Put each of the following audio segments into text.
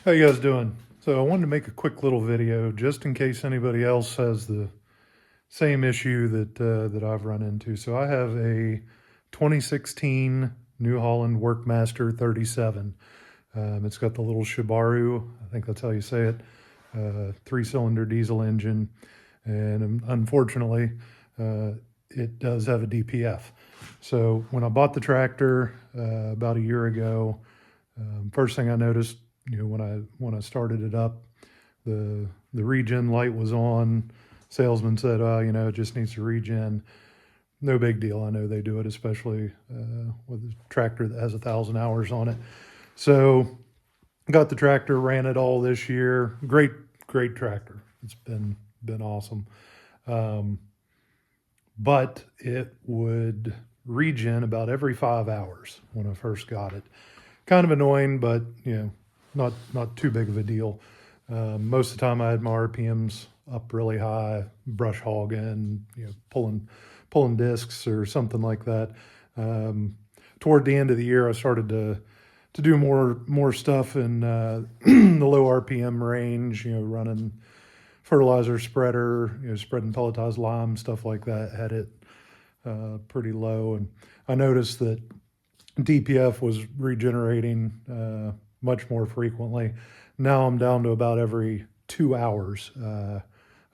How you guys doing? So I wanted to make a quick little video just in case anybody else has the same issue that I've run into. So I have a 2016 New Holland Workmaster 37. It's got the little Shibaru, I think that's how you say it, 3-cylinder diesel engine, and unfortunately, it does have a DPF. So when I bought the tractor about a year ago, first thing I noticed, when I started it up, the regen light was on. Salesman said, it just needs to regen. No big deal. I know they do it, especially with a tractor that has 1,000 hours on it. So got the tractor, ran it all this year. Great tractor. It's been awesome. But it would regen about every 5 hours when I first got it. Kind of annoying, but not too big of a deal. Most of the time I had my RPMs up really high, brush hogging, pulling discs or something like that. Toward the end of the year, I started to do more stuff in the low RPM range, running fertilizer spreader, spreading pelletized lime, stuff like that. Had it pretty low, and I noticed that DPF was regenerating much more frequently. Now I'm down to about every 2 hours of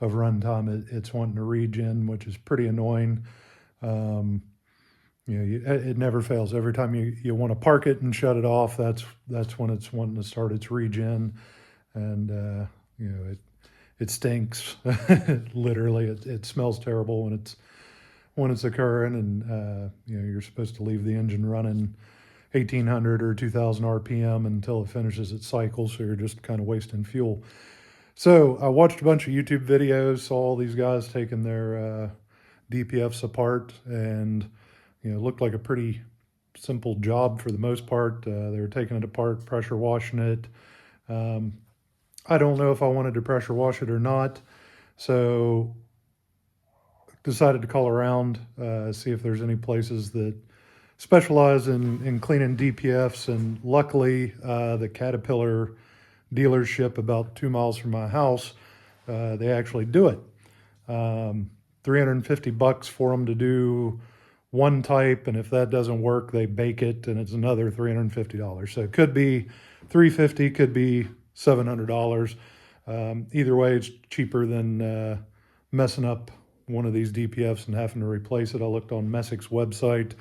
runtime. It's wanting to regen, which is pretty annoying. It never fails. Every time you want to park it and shut it off, that's when it's wanting to start its regen, and it stinks. Literally, it smells terrible when it's occurring, and you're supposed to leave the engine running 1,800 or 2,000 RPM until it finishes its cycle, so you're just kind of wasting fuel. So I watched a bunch of YouTube videos, saw all these guys taking their DPFs apart, and it looked like a pretty simple job for the most part. They were taking it apart, pressure washing it. I don't know if I wanted to pressure wash it or not, so decided to call around, see if there's any places that specialize in cleaning DPFs, and luckily the Caterpillar dealership about 2 miles from my house, they actually do it. $350 for them to do one type, and if that doesn't work, they bake it, and it's another $350. So it could be $350, could be $700. Either way, it's cheaper than messing up one of these DPFs and having to replace it. I looked on Messic's website.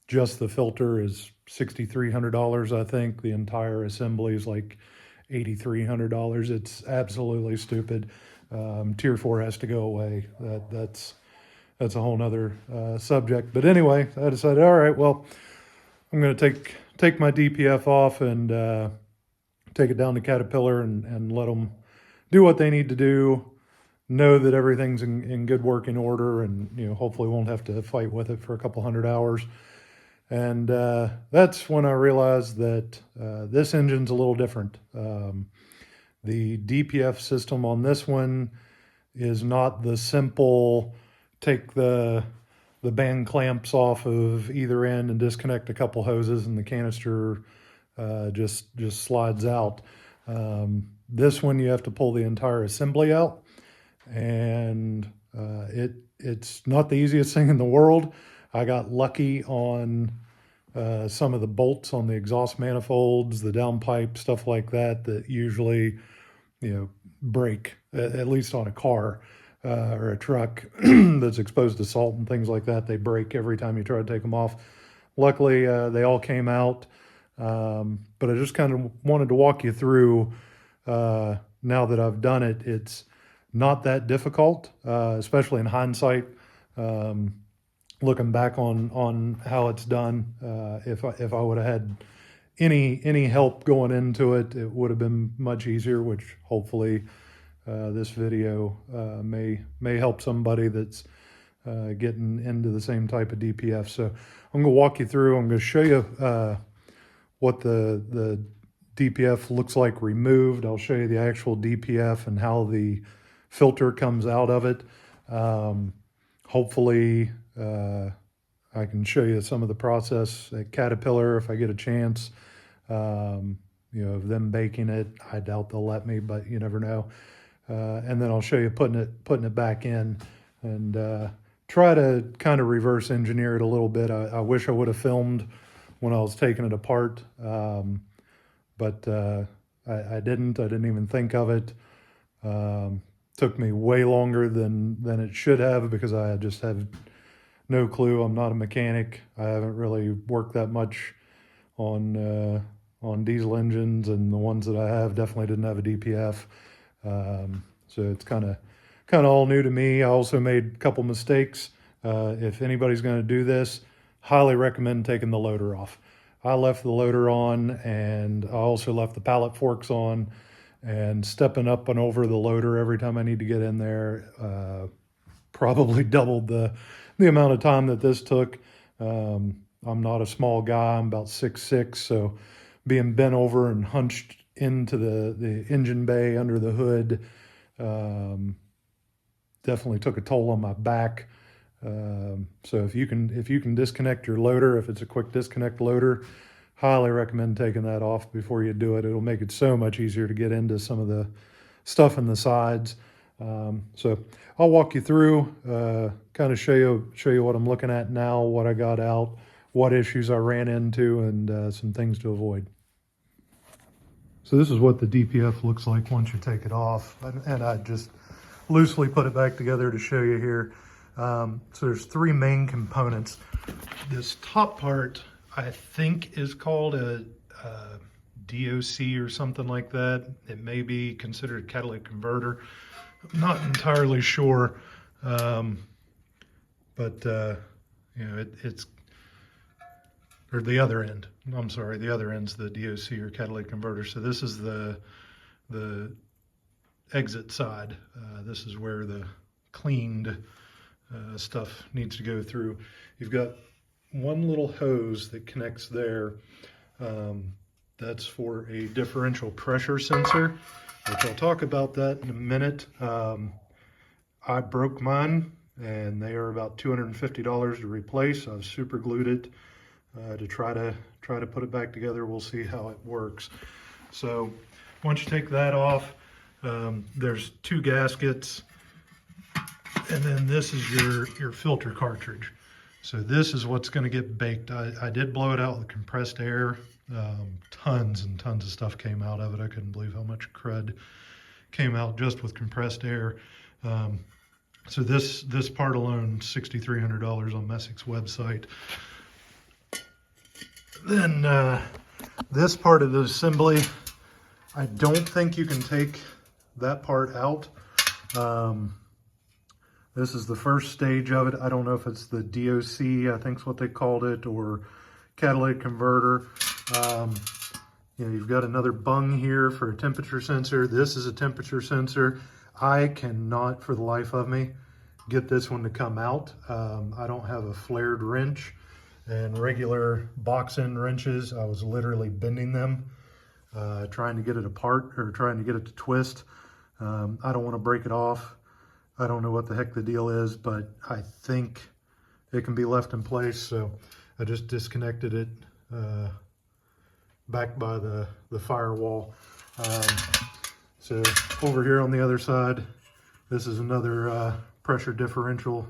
Just the filter is $6,300, I think. The entire assembly is like $8,300. It's absolutely stupid. Tier 4 has to go away. That's a whole nother subject. But anyway, I decided, all right, well, I'm going to take my DPF off and take it down to Caterpillar and let them do what they need to do. Know that everything's in good working order, and hopefully won't have to fight with it for a couple hundred hours. And that's when I realized that this engine's a little different. The DPF system on this one is not the simple take the band clamps off of either end and disconnect a couple hoses and the canister just slides out. This one you have to pull the entire assembly out, and it's not the easiest thing in the world. I got lucky on some of the bolts on the exhaust manifolds, the downpipe, stuff like that usually break, at least on a car or a truck that's exposed to salt and things like that. They break every time you try to take them off. Luckily, they all came out, but I just kind of wanted to walk you through, now that I've done it, it's not that difficult, especially in hindsight. Looking back on how it's done, if I would have had any help going into it, it would have been much easier. Which hopefully this video may help somebody that's getting into the same type of DPF. So I'm going to walk you through. I'm going to show you what the DPF looks like removed. I'll show you the actual DPF and how the filter comes out of it. Hopefully I can show you some of the process at Caterpillar if I get a chance. you know, of them baking it. I doubt they'll let me, but you never know. And then I'll show you putting it back in, and try to kind of reverse engineer it a little bit. I wish I would have filmed when I was taking it apart, but I didn't. I didn't even think of it. Took me way longer than it should have, because I just have no clue. I'm not a mechanic. I haven't really worked that much on diesel engines, and the ones that I have definitely didn't have a DPF. So it's kind of all new to me. I also made a couple mistakes. If anybody's going to do this, highly recommend taking the loader off. I left the loader on, and I also left the pallet forks on, and stepping up and over the loader every time I need to get in there probably doubled the amount of time that this took. I'm not a small guy. I'm about 6'6", so being bent over and hunched into the engine bay under the hood definitely took a toll on my back. So if you can disconnect your loader, if it's a quick disconnect loader, highly recommend taking that off before you do it. It'll make it so much easier to get into some of the stuff in the sides. So I'll walk you through, kind of show you what I'm looking at now, what I got out, what issues I ran into, and some things to avoid. So this is what the DPF looks like once you take it off, and I just loosely put it back together to show you here. So there's three main components. This top part, I think, is called a DOC or something like that. It may be considered a catalytic converter. I'm not entirely sure, but you know, it's, or the other end. I'm sorry, the other end's the DOC or catalytic converter. So this is the exit side. This is where the cleaned stuff needs to go through. You've got one little hose that connects there. That's for a differential pressure sensor, which I'll talk about that in a minute. I broke mine, and they are about $250 to replace. I've super glued it to try to put it back together. We'll see how it works. So once you take that off, there's two gaskets, and then this is your filter cartridge. So this is what's going to get baked. I did blow it out with compressed air. Tons and tons of stuff came out of it. I couldn't believe how much crud came out just with compressed air. So this part alone, $6,300 on Messic's website. Then this part of the assembly, I don't think you can take that part out. This is the first stage of it. I don't know if it's the DOC, I think is what they called it, or catalytic converter. You know, you've got another bung here for a temperature sensor. This is a temperature sensor. I cannot, for the life of me, get this one to come out. I don't have a flared wrench, and regular box end wrenches, I was literally bending them, trying to get it apart, or trying to get it to twist. I don't want to break it off. I don't know what the heck the deal is, but I think it can be left in place. So I just disconnected it back by the firewall. So over here on the other side, this is another pressure differential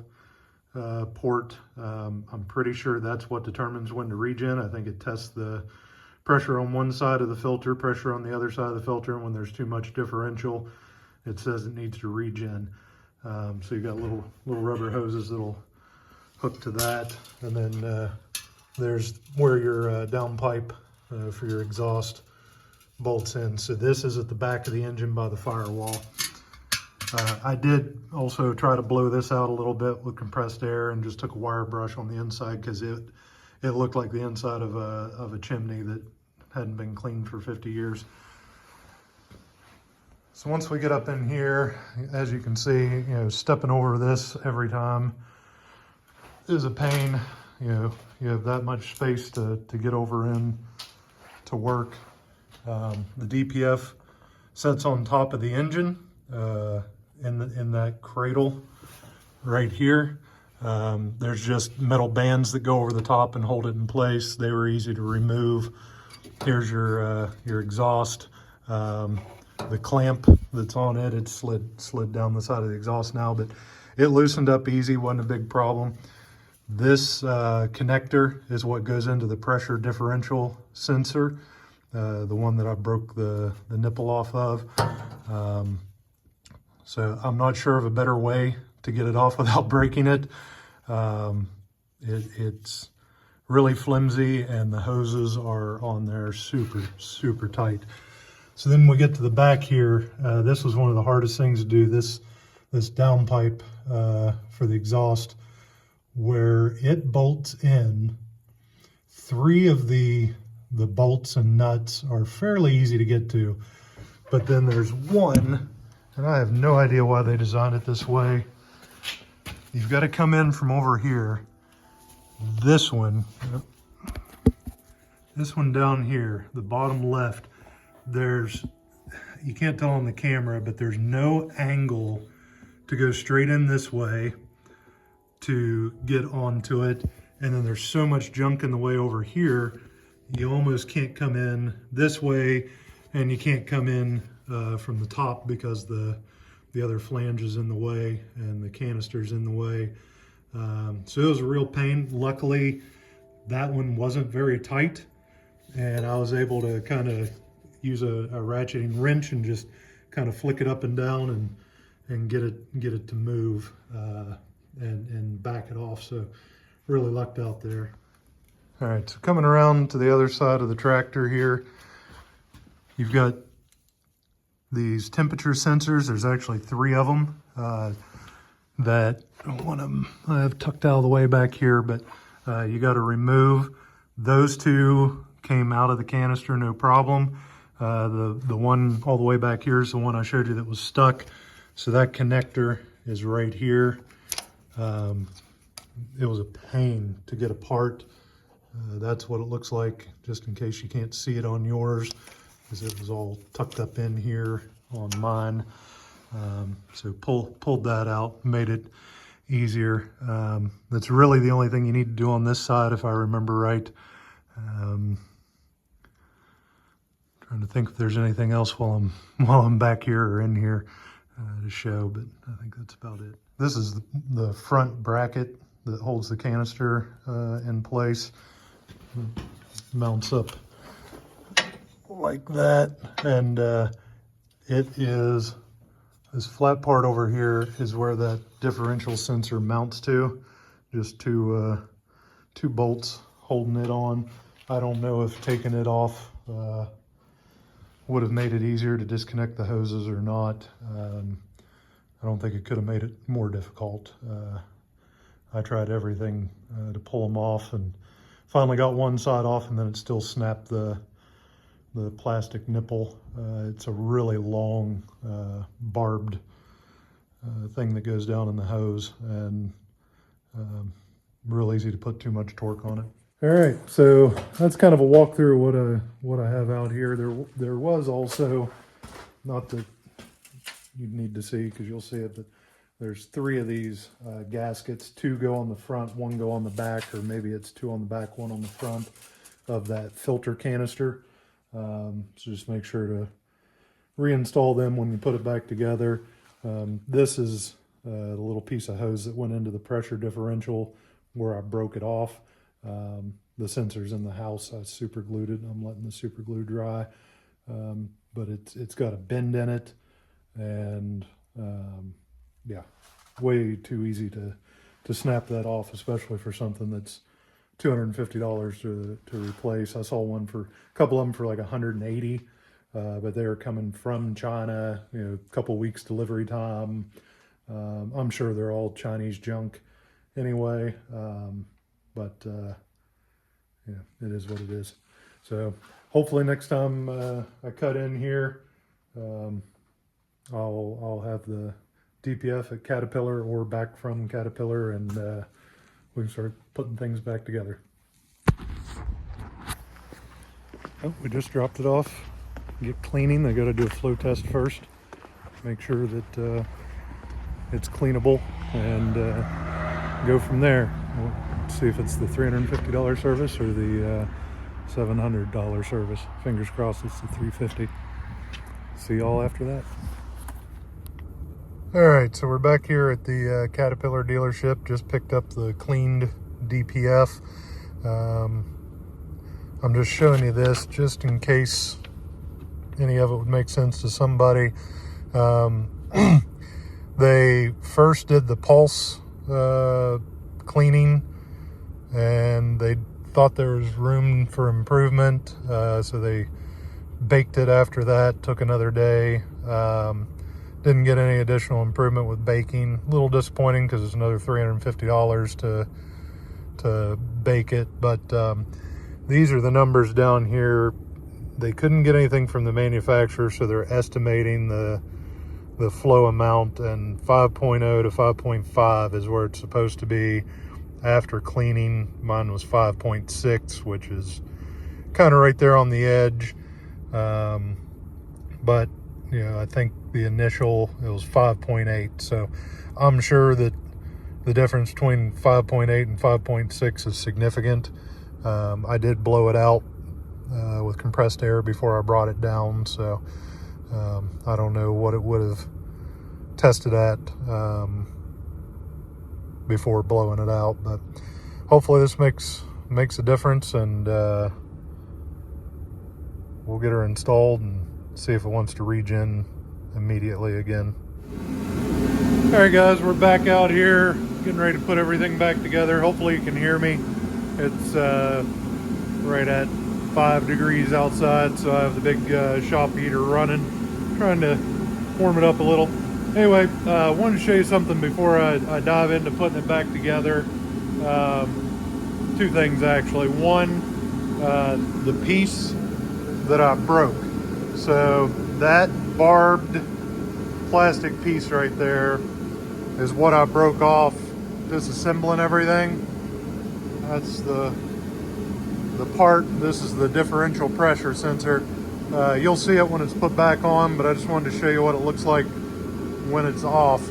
port. I'm pretty sure that's what determines when to regen. I think it tests the pressure on one side of the filter, pressure on the other side of the filter, and when there's too much differential, it says it needs to regen. So you've got little rubber hoses that'll hook to that, and then there's where your downpipe for your exhaust bolts in. So this is at the back of the engine by the firewall. I did also try to blow this out a little bit with compressed air, and just took a wire brush on the inside, because it looked like the inside of a chimney that hadn't been cleaned for 50 years. So once we get up in here, as you can see, you know, stepping over this every time is a pain. You know, you have that much space to get over in to work. The DPF sits on top of the engine in that cradle right here. There's just metal bands that go over the top and hold it in place. They were easy to remove. Here's your exhaust. The clamp that's on it, it's slid down the side of the exhaust now, but it loosened up easy, wasn't a big problem. This connector is what goes into the pressure differential sensor, the one that I broke the nipple off of. So I'm not sure of a better way to get it off without breaking it. It's really flimsy, and the hoses are on there super tight. So then we get to the back here. This was one of the hardest things to do, this downpipe for the exhaust, where it bolts in. 3 of the bolts and nuts are fairly easy to get to, but then there's one, and I have no idea why they designed it this way. You've got to come in from over here. This one down here, the bottom left, you can't tell on the camera, but there's no angle to go straight in this way to get onto it. And then there's so much junk in the way over here, you almost can't come in this way, and you can't come in from the top because the other flange is in the way and the canister's in the way. So it was a real pain. Luckily, that one wasn't very tight, and I was able to kind of use a ratcheting wrench and just kind of flick it up and down and get it to move and back it off. So really lucked out there. All right, so coming around to the other side of the tractor here, you've got these temperature sensors. There's actually 3 of them. That one of them I have tucked out of the way back here, but you got to remove. Those 2 came out of the canister, no problem. The one all the way back here is the one I showed you that was stuck. So that connector is right here. It was a pain to get apart. That's what it looks like, just in case you can't see it on yours, because it was all tucked up in here on mine. So pulled that out, made it easier. That's really the only thing you need to do on this side, if I remember right. Trying to think if there's anything else while I'm back here or in here to show, but I think that's about it. This is the front bracket that holds the canister in place. It mounts up like that, and it is, this flat part over here is where that differential sensor mounts to. Just 2 bolts holding it on. I don't know if taking it off would have made it easier to disconnect the hoses or not. I don't think it could have made it more difficult. I tried everything to pull them off, and finally got one side off, and then it still snapped the plastic nipple. It's a really long barbed thing that goes down in the hose, and real easy to put too much torque on it. All right, so that's kind of a walkthrough of what I have out here. There was also, not that you'd need to see because you'll see it, but there's 3 of these gaskets. 2 go on the front, 1 go on the back, or maybe it's 2 on the back, 1 on the front of that filter canister. So just make sure to reinstall them when you put it back together. This is the little piece of hose that went into the pressure differential where I broke it off. The sensor's in the house. I super glued it. I'm letting the super glue dry, but it's got a bend in it, and yeah, way too easy to snap that off, especially for something that's $250 to replace. I saw one for a couple of them for like $180, but they were coming from China, a couple weeks delivery time. I'm sure they're all Chinese junk anyway, but yeah, it is what it is. So hopefully next time I cut in here, I'll have the DPF at Caterpillar or back from Caterpillar, and we can start putting things back together. Oh, we just dropped it off. Get cleaning. They got to do a flow test first. Make sure that it's cleanable, and go from there. We'll see if it's the $350 service or the $700 service. Fingers crossed it's the 350. See y'all after that. All right, so we're back here at the Caterpillar dealership. Just picked up the cleaned DPF. I'm just showing you this just in case any of it would make sense to somebody. They first did the pulse cleaning, and they thought there was room for improvement, so they baked it after that. Took another day. Didn't get any additional improvement with baking. A little disappointing because it's another $350 to bake it. But these are the numbers down here. They couldn't get anything from the manufacturer, so they're estimating the flow amount, and 5.0 to 5.5 is where it's supposed to be after cleaning. Mine was 5.6, which is kind of right there on the edge. But you know, I think the initial, it was 5.8. So I'm sure that the difference between 5.8 and 5.6 is significant. I did blow it out with compressed air before I brought it down. So I don't know what it would have tested at before blowing it out, but hopefully this makes a difference, and we'll get her installed and see if it wants to regen immediately again. All right guys, we're back out here getting ready to put everything back together. Hopefully you can hear me. It's right at 5 degrees outside, so I have the big shop heater running, trying to warm it up a little. Anyway, I wanted to show you something before I dive into putting it back together. Two things actually. One, the piece that I broke. So that barbed plastic piece right there is what I broke off disassembling everything. That's the part. This is the differential pressure sensor. You'll see it when it's put back on, but I just wanted to show you what it looks like when it's off.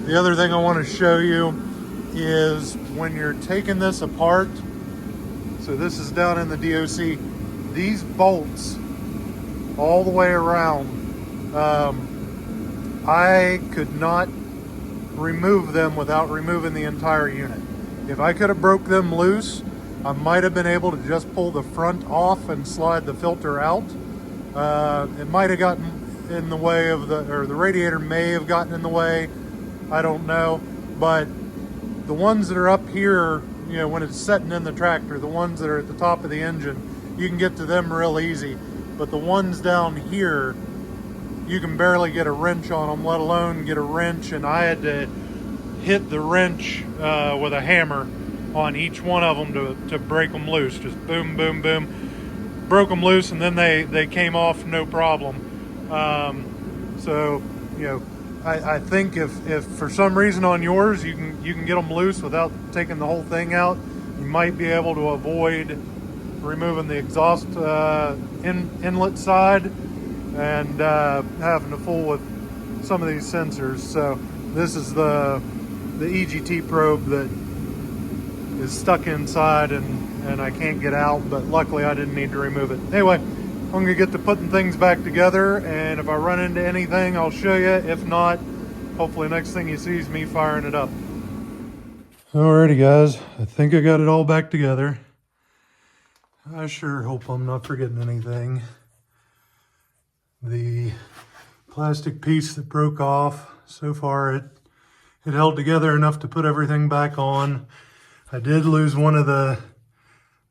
The other thing I want to show you is when you're taking this apart. So this is down in the DOC. These bolts all the way around, I could not remove them without removing the entire unit. If I could have broke them loose, I might have been able to just pull the front off and slide the filter out. It might have gotten in the way of the radiator may have gotten in the way. I don't know. But the ones that are up here, you know, when it's setting in the tractor, the ones that are at the top of the engine, you can get to them real easy. But the ones down here, you can barely get a wrench on them, let alone get a wrench. And I had to hit the wrench with a hammer on each one of them to break them loose. Just boom, boom, boom. Broke them loose, and then they came off no problem. So, you know, I think if for some reason on yours you can get them loose without taking the whole thing out, you might be able to avoid removing the exhaust inlet side and having to fool with some of these sensors. So this is the EGT probe that is stuck inside and I can't get out, but luckily I didn't need to remove it. Anyway, I'm gonna get to putting things back together, and if I run into anything, I'll show you. If not, hopefully next thing you see is me firing it up. Alrighty guys, I think I got it all back together. I sure hope I'm not forgetting anything. The plastic piece that broke off, so far it held together enough to put everything back on. I did lose one of the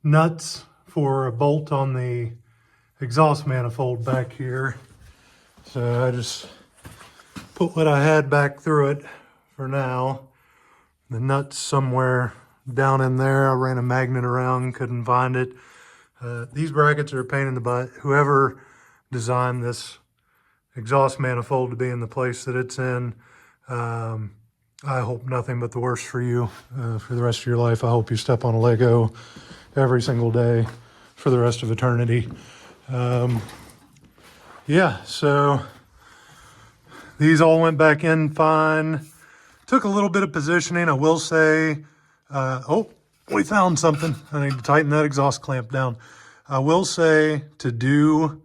nuts for a bolt on the exhaust manifold back here. So I just put what I had back through it for now. The nut's somewhere down in there. I ran a magnet around, couldn't find it. These brackets are a pain in the butt. Whoever designed this exhaust manifold to be in the place that it's in, I hope nothing but the worst for you for the rest of your life. I hope you step on a Lego every single day for the rest of eternity. Yeah, so these all went back in fine. Took a little bit of positioning, I will say. Oh, we found something. I need to tighten that exhaust clamp down. I will say to do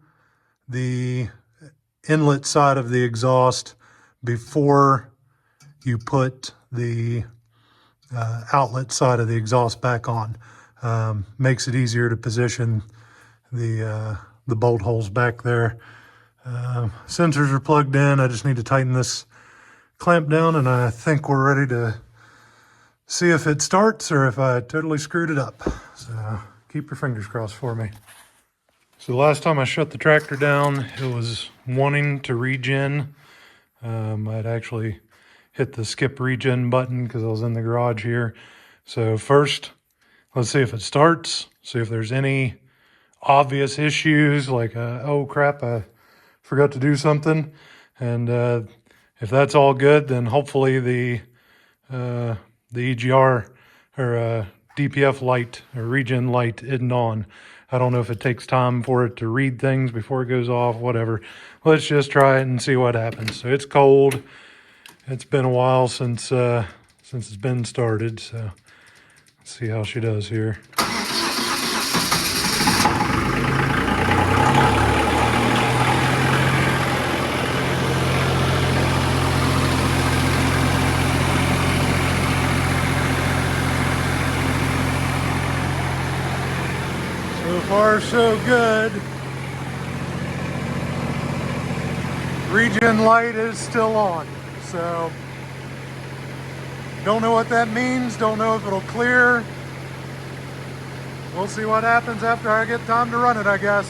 the inlet side of the exhaust before you put the outlet side of the exhaust back on. Makes it easier to position the bolt holes back there. Sensors are plugged in. I just need to tighten this clamp down, and I think we're ready to see if it starts or if I totally screwed it up. So keep your fingers crossed for me. So the last time I shut the tractor down, it was wanting to regen. I'd actually hit the skip regen button because I was in the garage here. So first, let's see if it starts, see if there's any obvious issues like, oh crap, I forgot to do something. And if that's all good, then hopefully the EGR or DPF light or regen light isn't on. I don't know if it takes time for it to read things before it goes off, whatever. Let's just try it and see what happens. So it's cold. It's been a while since it's been started, so let's see how she does here. So far, so good. Regen light is still on. So, don't know what that means, don't know if it'll clear. We'll see what happens after I get time to run it, I guess.